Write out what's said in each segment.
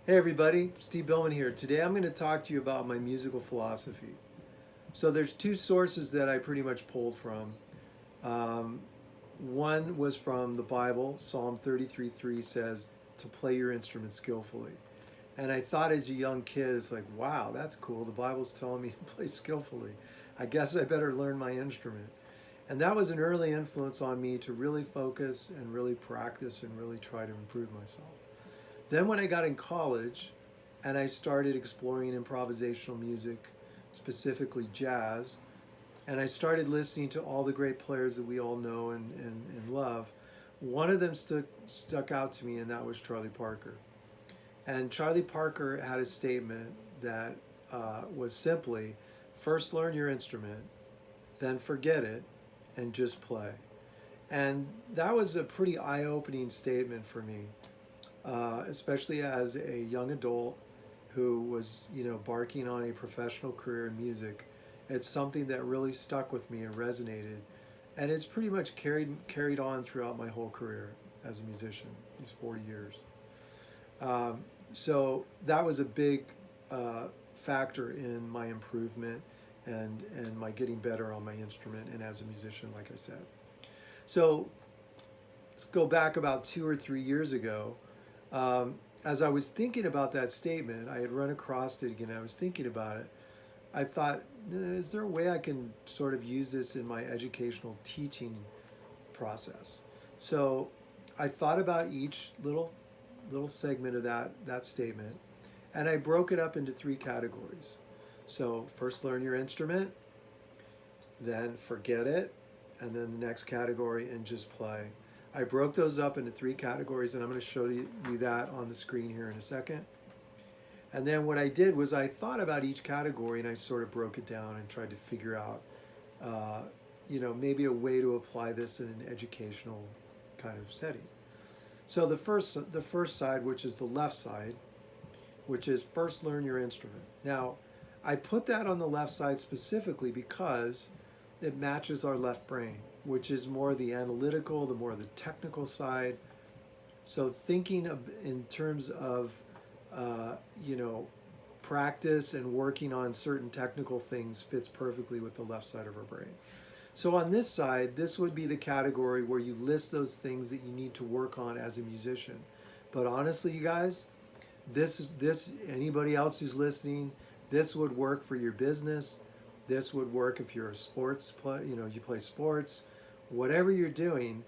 Hey everybody, Steve Billman here. Today I'm going to talk to you about my musical philosophy. So there's two sources that I pretty much pulled from. Um, One was from the Bible. Psalm 33:3 says to play your instrument skillfully. And I thought as a young kid, it's like, wow, that's cool. The Bible's telling me to play skillfully. I guess I better learn my instrument. And that was an early influence on me to really focus and really practice and really try to improve myself. Then when I got in college and I started exploring improvisational music, specifically jazz, and I started listening to all the great players that we all know and love, one of them stuck out to me, and that was Charlie Parker. And Charlie Parker had a statement that was simply, first learn your instrument, then forget it, and just play. And that was a pretty eye-opening statement for me, especially as a young adult who was, barking on a professional career in music. It's something that really stuck with me and resonated, and it's pretty much carried on throughout my whole career as a musician. These 40 years. Um, so that was a big factor in my improvement and my getting better on my instrument and as a musician, like I said. So let's go back about 2 or 3 years ago. Um, as I was thinking about that statement, I had run across it again. I was thinking about it. I thought, is there a way I can sort of use this in my educational teaching process? So I thought about each little segment of that statement, and I broke it up into three categories. So first, learn your instrument, then forget it, and then the next category, and just play. I broke those up into three categories, and I'm going to show you that on the screen here in a second. And then what I did was I thought about each category and I sort of broke it down and tried to figure out, maybe a way to apply this in an educational kind of setting. So the first side, which is the left side, which is first learn your instrument. Now, I put that on the left side specifically because it matches our left brain, which is more the analytical, the more the technical side. So thinking in terms of, uh, you know, practice and working on certain technical things fits perfectly with the left side of our brain. So on this side, this would be the category where you list those things that you need to work on as a musician. But honestly, you guys, this anybody else who's listening, this would work for your business. This would work if you're a sports play, you play sports, whatever you're doing,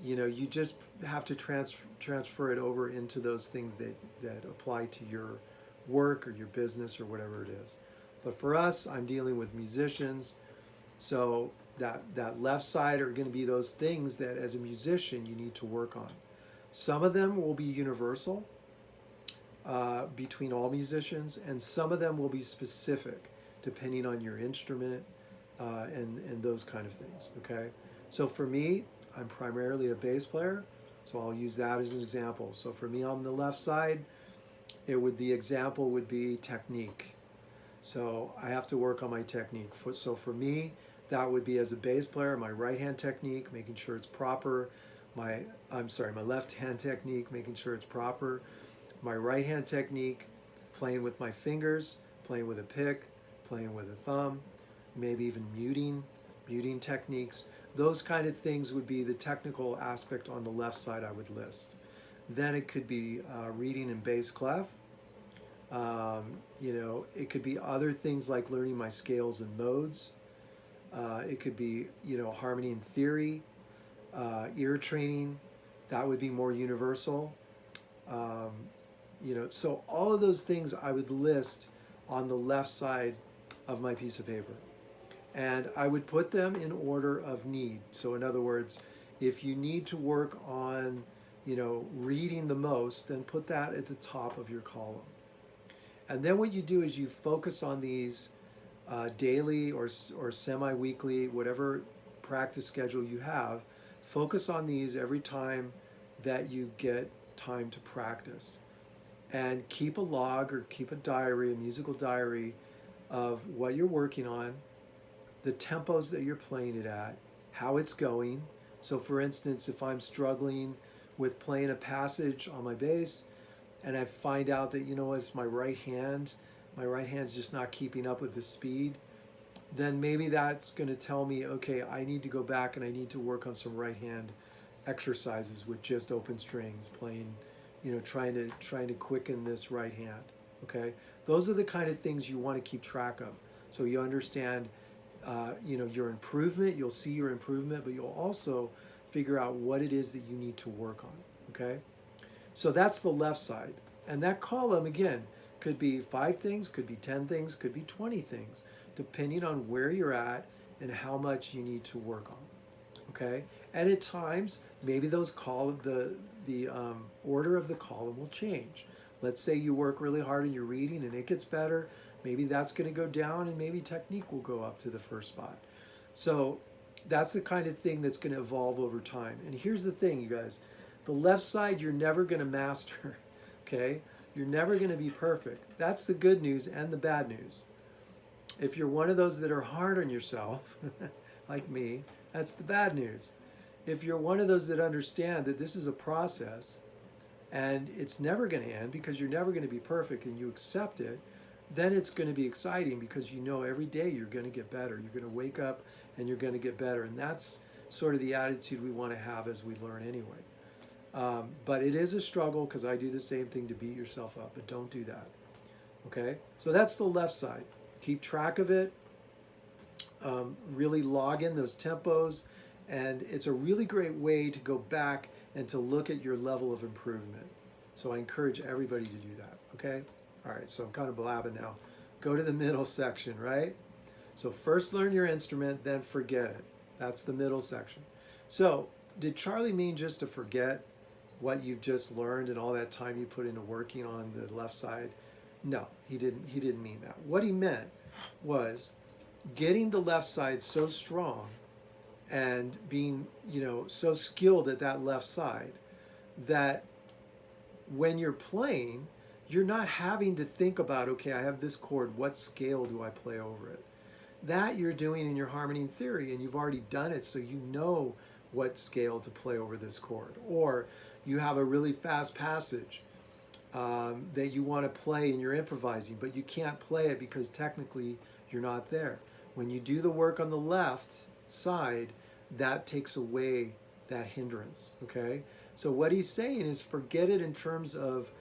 you just have to transfer it over into those things that apply to your work or your business or whatever it is. But for us, I'm dealing with musicians, so that left side are going to be those things that as a musician you need to work on. Some of them will be universal between all musicians, and some of them will be specific depending on your instrument and those kind of things. Okay, so for me, I'm primarily a bass player, so I'll use that as an example. So for me on the left side, the example would be technique. So I have to work on my technique. So for me, that would be as a bass player, my right hand technique, making sure it's proper. My left hand technique, making sure it's proper. My right hand technique, playing with my fingers, playing with a pick, playing with a thumb, maybe even muting techniques. Those kind of things would be the technical aspect on the left side I would list. Then it could be reading in bass clef. It could be other things like learning my scales and modes. It could be, harmony and theory, ear training. That would be more universal. Um, so all of those things I would list on the left side of my piece of paper. And I would put them in order of need. So in other words, if you need to work on, reading the most, then put that at the top of your column. And then what you do is you focus on these daily or semi-weekly, whatever practice schedule you have. Focus on these every time that you get time to practice. And keep a log or keep a diary, a musical diary of what you're working on, the tempos that you're playing it at, how it's going. So for instance, if I'm struggling with playing a passage on my bass and I find out that, it's my right hand. My right hand's just not keeping up with the speed, then maybe that's going to tell me, okay, I need to go back and I need to work on some right hand exercises with just open strings, playing, trying to quicken this right hand. Okay, those are the kind of things you want to keep track of, so you understand, your improvement. You'll see your improvement, but you'll also figure out what it is that you need to work on. Okay, so that's the left side, and that column again could be 5 things, could be 10 things, could be 20 things, depending on where you're at and how much you need to work on. Okay, and at times maybe those the order of the column will change. Let's say you work really hard in your reading and it gets better. Maybe that's going to go down, and maybe technique will go up to the first spot. So that's the kind of thing that's going to evolve over time. And here's the thing, you guys: the left side you're never going to master. Okay, you're never going to be perfect. That's the good news and the bad news. If you're one of those that are hard on yourself, like me, that's the bad news. If you're one of those that understand that this is a process and it's never going to end because you're never going to be perfect, and you accept it, then it's going to be exciting because every day you're going to get better. You're going to wake up and you're going to get better. And that's sort of the attitude we want to have as we learn anyway. But it is a struggle, because I do the same thing to beat yourself up, but don't do that. Okay? So that's the left side. Keep track of it. Really log in those tempos. And it's a really great way to go back and to look at your level of improvement. So I encourage everybody to do that. Okay? All right, so I'm kind of blabbing now. Go to the middle section, right? So first learn your instrument, then forget it. That's the middle section. So did Charlie mean just to forget what you've just learned and all that time you put into working on the left side? No, he didn't mean that. What he meant was getting the left side so strong and being, so skilled at that left side that when you're playing, you're not having to think about, okay, I have this chord, what scale do I play over it? That you're doing in your harmony theory, and you've already done it, so you know what scale to play over this chord. Or you have a really fast passage that you want to play and you're improvising, but you can't play it because technically you're not there. When you do the work on the left side, that takes away that hindrance, okay? So what he's saying is forget it in terms of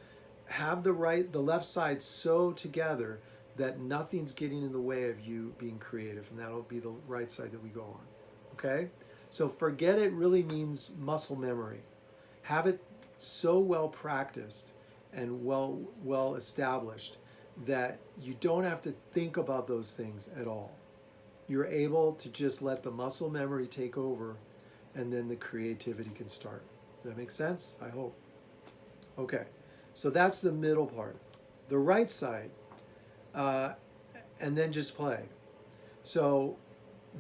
have the left side so together that nothing's getting in the way of you being creative, and that'll be the right side that we go on, okay? So forget it really means muscle memory. Have it so well practiced and well established that you don't have to think about those things at all. You're able to just let the muscle memory take over, and then the creativity can start. Does that make sense? I hope. Okay, so that's the middle part. The right side, and then just play. So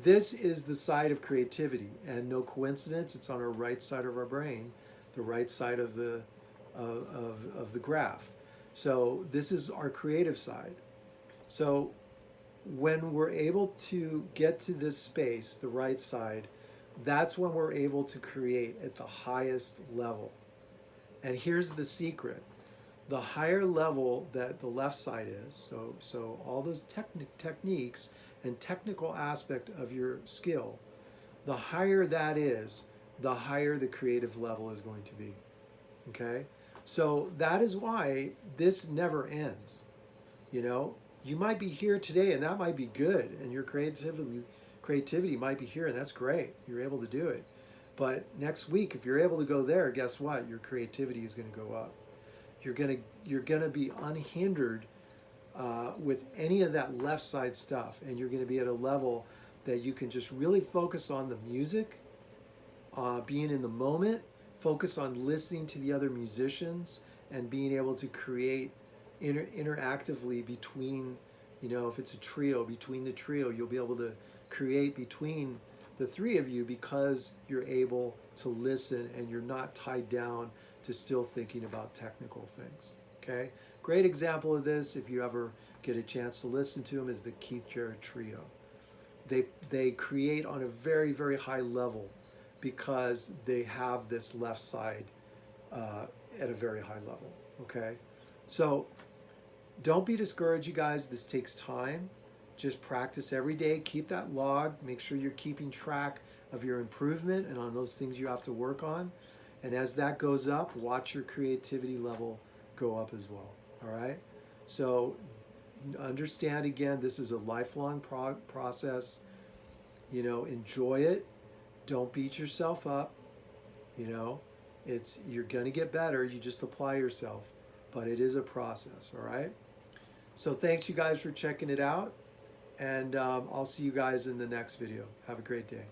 this is the side of creativity, and no coincidence, it's on our right side of our brain, the right side of the graph. So this is our creative side. So when we're able to get to this space, the right side, that's when we're able to create at the highest level. And here's the secret. The higher level that the left side is, so all those techniques and technical aspect of your skill, the higher that is, the higher the creative level is going to be. Okay? So that is why this never ends. You might be here today and that might be good, and your creativity might be here, and that's great. You're able to do it. But next week, if you're able to go there, guess what? Your creativity is going to go up. You're gonna be unhindered with any of that left side stuff, and you're going to be at a level that you can just really focus on the music, being in the moment, focus on listening to the other musicians, and being able to create interactively between, if it's a trio, between the trio, you'll be able to create between the three of you because you're able to listen and you're not tied down to still thinking about technical things. Okay? Great example of this, if you ever get a chance to listen to them, is the Keith Jarrett Trio. They create on a very, very high level because they have this left side at a very high level. Okay? So don't be discouraged, you guys. This takes time. Just practice every day. Keep that log. Make sure you're keeping track of your improvement and on those things you have to work on. And as that goes up, watch your creativity level go up as well. All right? So understand, again, this is a lifelong process. You know, enjoy it. Don't beat yourself up. You know, you're going to get better. You just apply yourself. But it is a process, all right? So thanks, you guys, for checking it out. And I'll see you guys in the next video. Have a great day.